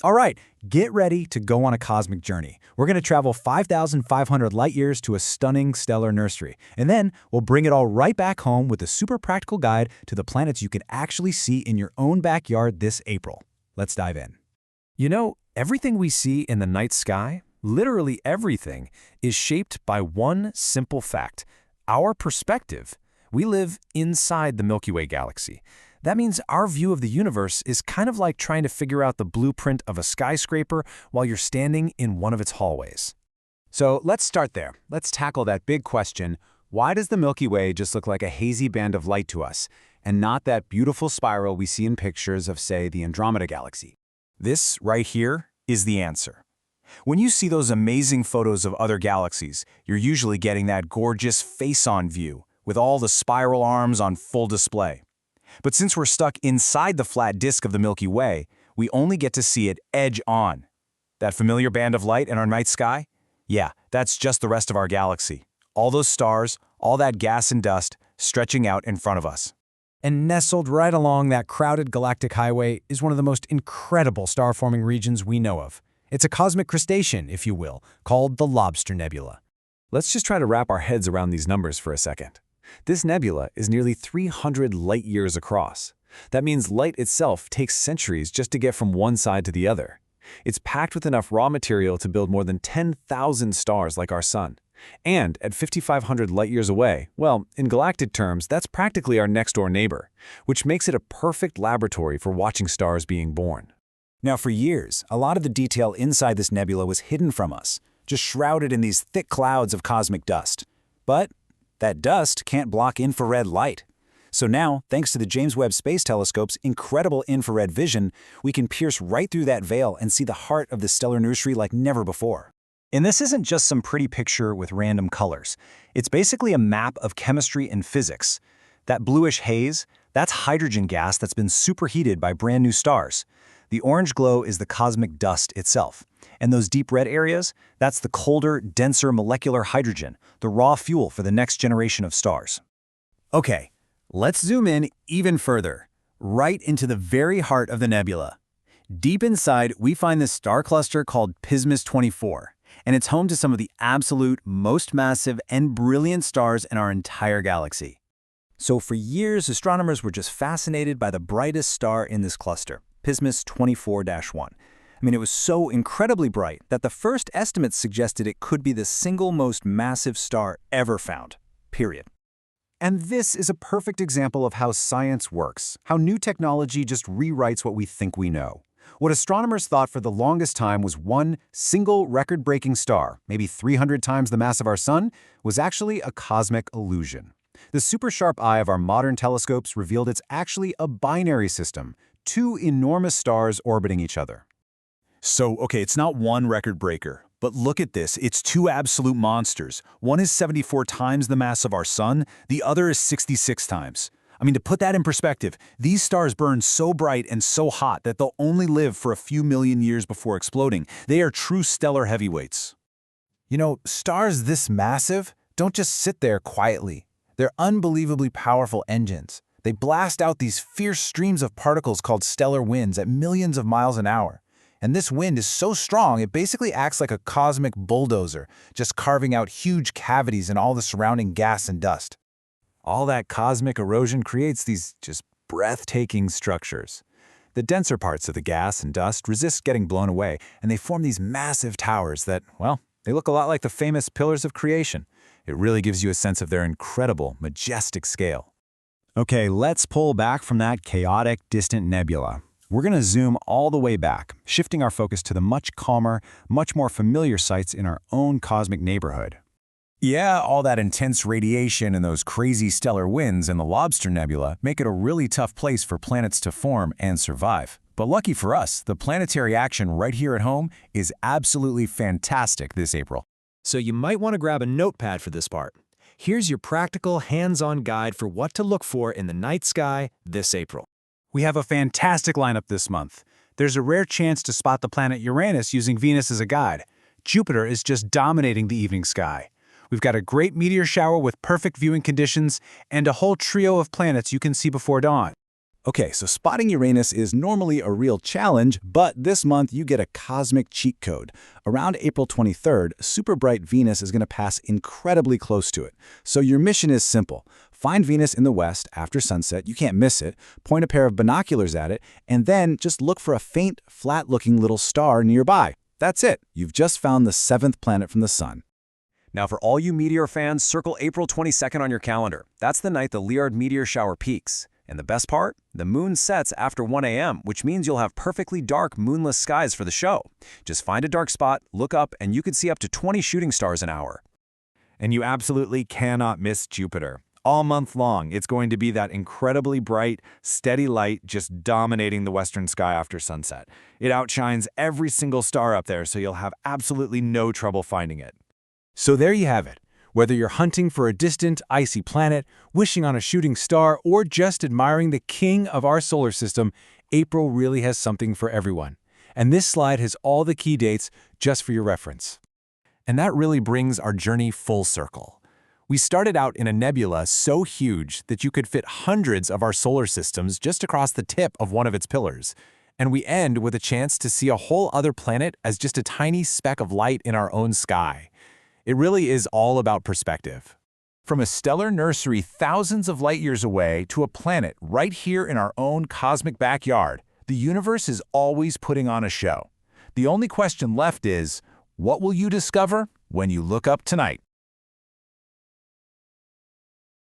All right, get ready to go on a cosmic journey. We're going to travel 5,500 light years to a stunning stellar nursery, and then we'll bring it all right back home with a super practical guide to the planets you can actually see in your own backyard this April. Let's dive in. You know, everything we see in the night sky, literally everything, is shaped by one simple fact: our perspective. We live inside the Milky Way galaxy. That means our view of the universe is kind of like trying to figure out the blueprint of a skyscraper while you're standing in one of its hallways. So let's start there. Let's tackle that big question: why does the Milky Way just look like a hazy band of light to us, and not that beautiful spiral we see in pictures of, say, the Andromeda Galaxy? This right here is the answer. When you see those amazing photos of other galaxies, you're usually getting that gorgeous face-on view with all the spiral arms on full display. But since we're stuck inside the flat disk of the Milky Way, we only get to see it edge-on. That familiar band of light in our night sky? Yeah, that's just the rest of our galaxy. All those stars, all that gas and dust, stretching out in front of us. And nestled right along that crowded galactic highway is one of the most incredible star-forming regions we know of. It's a cosmic crustacean, if you will, called the Lobster Nebula. Let's just try to wrap our heads around these numbers for a second. This nebula is nearly 300 light years across. That means light itself takes centuries just to get from one side to the other. It's packed with enough raw material to build more than 10,000 stars like our Sun. And at 5,500 light years away, well, in galactic terms, that's practically our next-door neighbor, which makes it a perfect laboratory for watching stars being born. Now, for years, a lot of the detail inside this nebula was hidden from us, just shrouded in these thick clouds of cosmic dust. But that dust can't block infrared light. So now, thanks to the James Webb Space Telescope's incredible infrared vision, we can pierce right through that veil and see the heart of the stellar nursery like never before. And this isn't just some pretty picture with random colors. It's basically a map of chemistry and physics. That bluish haze, that's hydrogen gas that's been superheated by brand new stars. The orange glow is the cosmic dust itself. And those deep red areas, that's the colder, denser molecular hydrogen, the raw fuel for the next generation of stars. Okay, let's zoom in even further, right into the very heart of the nebula. Deep inside, we find this star cluster called Pismis 24, and it's home to some of the absolute most massive and brilliant stars in our entire galaxy. So for years, astronomers were just fascinated by the brightest star in this cluster, Pismis 24-1. It was so incredibly bright that the first estimates suggested it could be the single most massive star ever found, period. And this is a perfect example of how science works, how new technology just rewrites what we think we know. What astronomers thought for the longest time was one single record-breaking star, maybe 300 times the mass of our Sun, was actually a cosmic illusion. The super-sharp eye of our modern telescopes revealed it's actually a binary system, two enormous stars orbiting each other. So, okay, it's not one record breaker, but look at this. It's two absolute monsters. One is 74 times the mass of our Sun, the other is 66 times. To put that in perspective, these stars burn so bright and so hot that they'll only live for a few million years before exploding. They are true stellar heavyweights. Stars this massive don't just sit there quietly. They're unbelievably powerful engines. They blast out these fierce streams of particles called stellar winds at millions of miles an hour. And this wind is so strong, it basically acts like a cosmic bulldozer, just carving out huge cavities in all the surrounding gas and dust. All that cosmic erosion creates these just breathtaking structures. The denser parts of the gas and dust resist getting blown away, and they form these massive towers that, well, they look a lot like the famous pillars of creation. It really gives you a sense of their incredible, majestic scale. Okay, let's pull back from that chaotic, distant nebula. We're going to zoom all the way back, shifting our focus to the much calmer, much more familiar sights in our own cosmic neighborhood. Yeah, all that intense radiation and those crazy stellar winds in the Lobster Nebula make it a really tough place for planets to form and survive. But lucky for us, the planetary action right here at home is absolutely fantastic this April. So you might want to grab a notepad for this part. Here's your practical, hands-on guide for what to look for in the night sky this April. We have a fantastic lineup this month. There's a rare chance to spot the planet Uranus using Venus as a guide. Jupiter is just dominating the evening sky. We've got a great meteor shower with perfect viewing conditions and a whole trio of planets you can see before dawn. Okay, so spotting Uranus is normally a real challenge, but this month you get a cosmic cheat code. Around April 23rd, super bright Venus is going to pass incredibly close to it. So your mission is simple. Find Venus in the west after sunset, you can't miss it, point a pair of binoculars at it, and then just look for a faint, flat-looking little star nearby. That's it. You've just found the seventh planet from the sun. Now for all you meteor fans, circle April 22nd on your calendar. That's the night the Lyard meteor shower peaks. And the best part? The moon sets after 1 a.m., which means you'll have perfectly dark, moonless skies for the show. Just find a dark spot, look up, and you could see up to 20 shooting stars an hour. And you absolutely cannot miss Jupiter. All month long, it's going to be that incredibly bright, steady light just dominating the western sky after sunset. It outshines every single star up there, so you'll have absolutely no trouble finding it. So there you have it. Whether you're hunting for a distant, icy planet, wishing on a shooting star, or just admiring the king of our solar system, April really has something for everyone. And this slide has all the key dates just for your reference. And that really brings our journey full circle. We started out in a nebula so huge that you could fit hundreds of our solar systems just across the tip of one of its pillars. And we end with a chance to see a whole other planet as just a tiny speck of light in our own sky. It really is all about perspective. From a stellar nursery thousands of light years away to a planet right here in our own cosmic backyard, the universe is always putting on a show. The only question left is, what will you discover when you look up tonight?